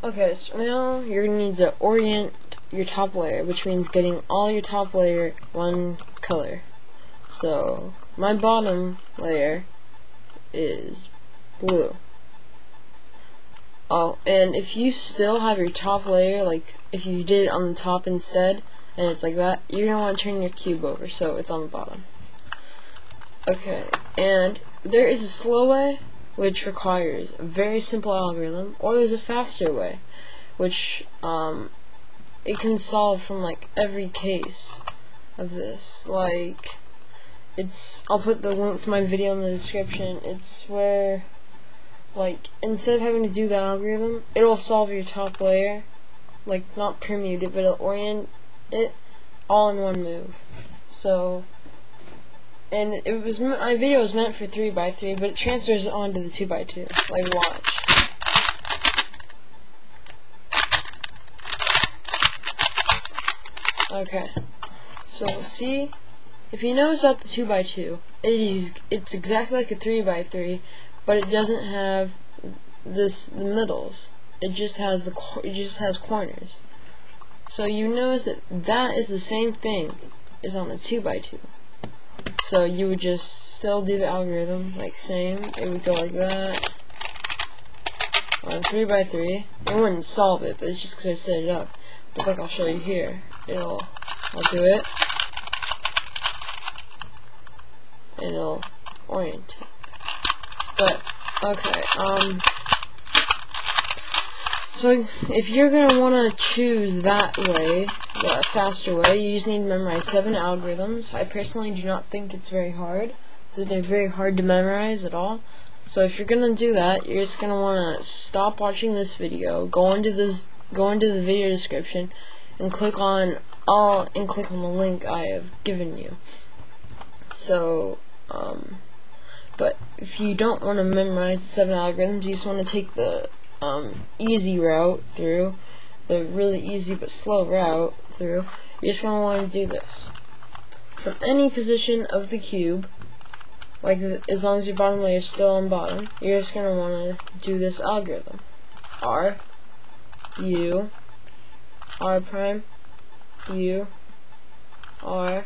Okay, so now you're going to need to orient your top layer, which means getting all your top layer one color. So my bottom layer is blue. Oh, and if you still have your top layer, like if you did it on the top instead, and it's like that, you're going to want to turn your cube over so it's on the bottom. Okay, and there is a slow way, which requires a very simple algorithm, or there's a faster way, which it can solve from like every case of this. Like, I'll put the link to my video in the description. It's where, like, instead of having to do the algorithm, it'll solve your top layer, like not permute it, but it'll orient it all in one move. So, and my video was meant for 3x3, but it transfers onto the 2x2. Like, watch. Okay, so see, if you notice that the 2x2, it's exactly like a 3x3, but it doesn't have the middles. It just has corners. So you notice that is the same thing as on a 2x2. So you would just still do the algorithm, like same. It would go like that. On 3x3, it wouldn't solve it, but it's just because I set it up. But like I'll show you here, I'll do it, and it'll orient it. But okay, so if you're gonna want to choose that way, the faster way, you just need to memorize 7 algorithms. I personally do not think it's very hard. They're very hard to memorize at all. So if you're gonna do that, you're just gonna want to stop watching this video, go into the video description, and click on the link I have given you. So, but if you don't want to memorize the 7 algorithms, you just want to take the easy route through, the really easy but slow route through, you're just going to want to do this. From any position of the cube, like as long as your bottom layer is still on bottom, you're just going to want to do this algorithm. R, U, R prime, U, R,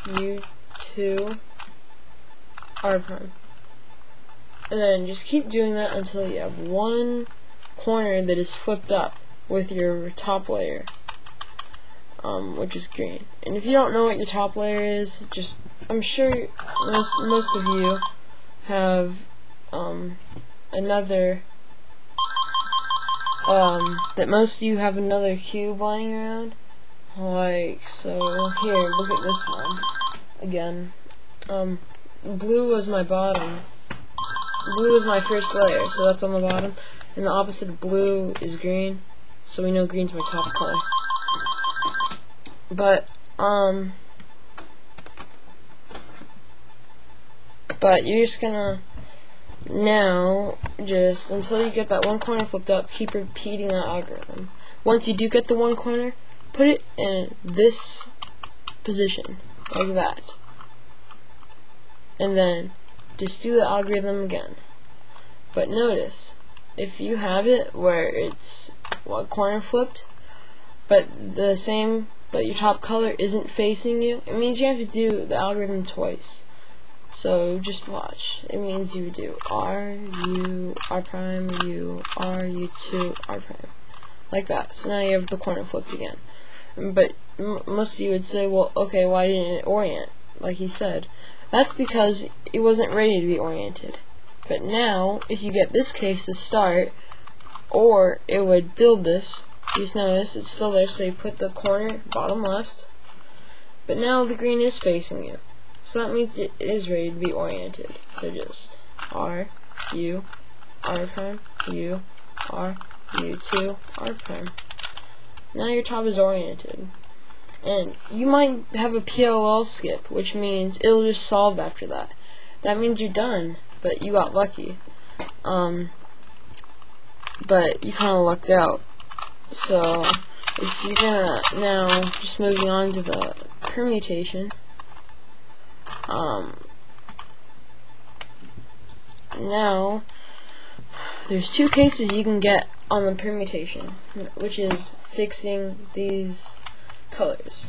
U2, R prime. And then just keep doing that until you have one corner that is flipped up with your top layer, which is green. And if you don't know what your top layer is, I'm sure most of you have another cube lying around. Like, so here, look at this one again. Blue was my bottom. Blue is my first layer, so that's on the bottom. And the opposite of blue is green, so we know green's my top color. But you're just gonna now, just until you get that one corner flipped up, keep repeating that algorithm. Once you do get the one corner, put it in this position, like that. And then just do the algorithm again. But notice, if you have it where it's one corner flipped, but your top color isn't facing you, it means you have to do the algorithm twice. So just watch. It means you do R, U, R prime, U, R, U2, R prime. Like that. So now you have the corner flipped again. But most of you would say, well, okay, why didn't it orient? Like he said. That's because it wasn't ready to be oriented. But now, if you get this case to start, or it would build this, you just notice it's still there, so you put the corner bottom left, but now the green is facing you. So that means it is ready to be oriented. So just R, U, R prime, U, R, U2, R prime. Now your top is oriented. And you might have a PLL skip, which means it'll just solve after that. That means you're done, but you got lucky. But you kind of lucked out. So, if you're gonna, now, just moving on to the permutation, now, there's 2 cases you can get on the permutation, which is fixing these colors.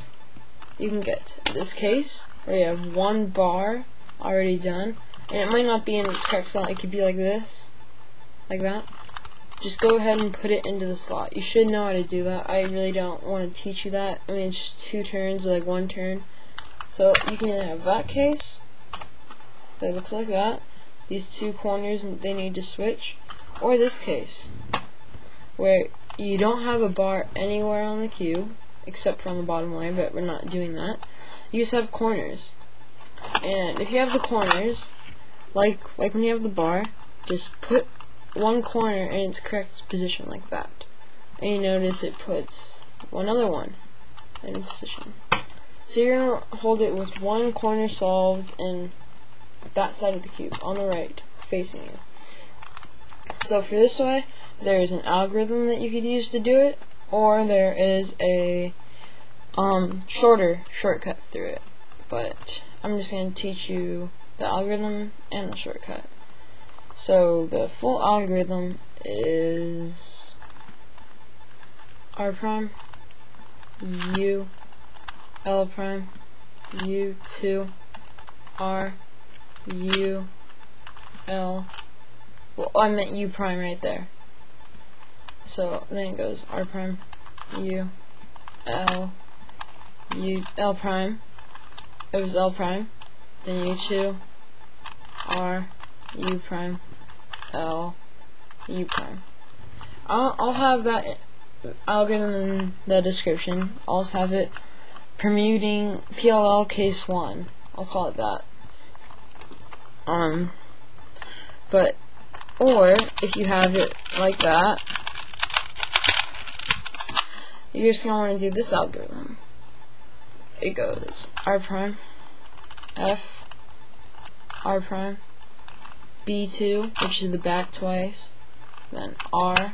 You can get this case where you have one bar already done, and it might not be in its correct slot. It could be like this, like that. Just go ahead and put it into the slot. You should know how to do that. I really don't want to teach you that. I mean, it's just 2 turns or like 1 turn. So you can either have that case that looks like that, these 2 corners they need to switch, or this case where you don't have a bar anywhere on the cube except for on the bottom layer, but we're not doing that. You just have corners, and if you have the corners, like when you have the bar, just put one corner in its correct position like that, and you notice it puts one other one in position. So you're going to hold it with one corner solved in that side of the cube on the right facing you. So for this way, there is an algorithm that you could use to do it, or there is a shorter shortcut through it, but I'm just going to teach you the algorithm and the shortcut. So the full algorithm is R prime U L prime U2 R U L. Well, I meant U prime right there. So then it goes R prime U L U L prime. It was L prime. Then U2 R U prime L U prime. I'll have that algorithm in the description. I'll also have it permuting PLL Case 1. I'll call it that. Or if you have it like that, you're just gonna want to do this algorithm. It goes R prime F R prime B2, which is the back twice, then R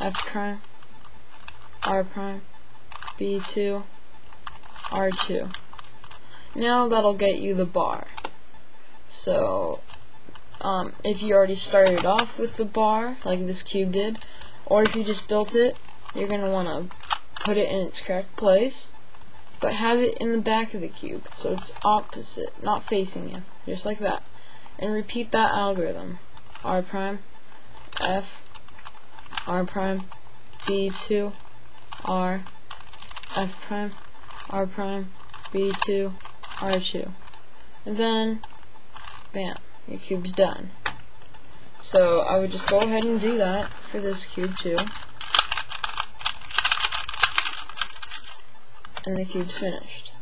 F prime R prime B2 R2. Now that'll get you the bar. So if you already started off with the bar like this cube did, or if you just built it, you're going to want to put it in its correct place, but have it in the back of the cube so it's opposite, not facing you, just like that. And repeat that algorithm. R prime F R prime B2 R F prime R prime B2 R2, and then bam, your cube's done. So I would just go ahead and do that for this cube too, and the cube's finished.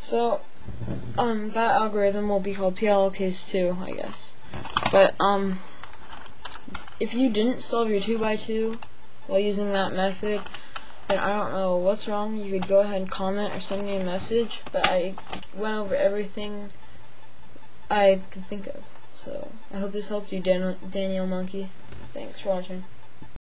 So that algorithm will be called PLL Case 2, I guess. But if you didn't solve your 2x2 while using that method, then I don't know what's wrong. You could go ahead and comment or send me a message, but I went over everything I could think of. So I hope this helped you, Daniel Monkey. Thanks for watching.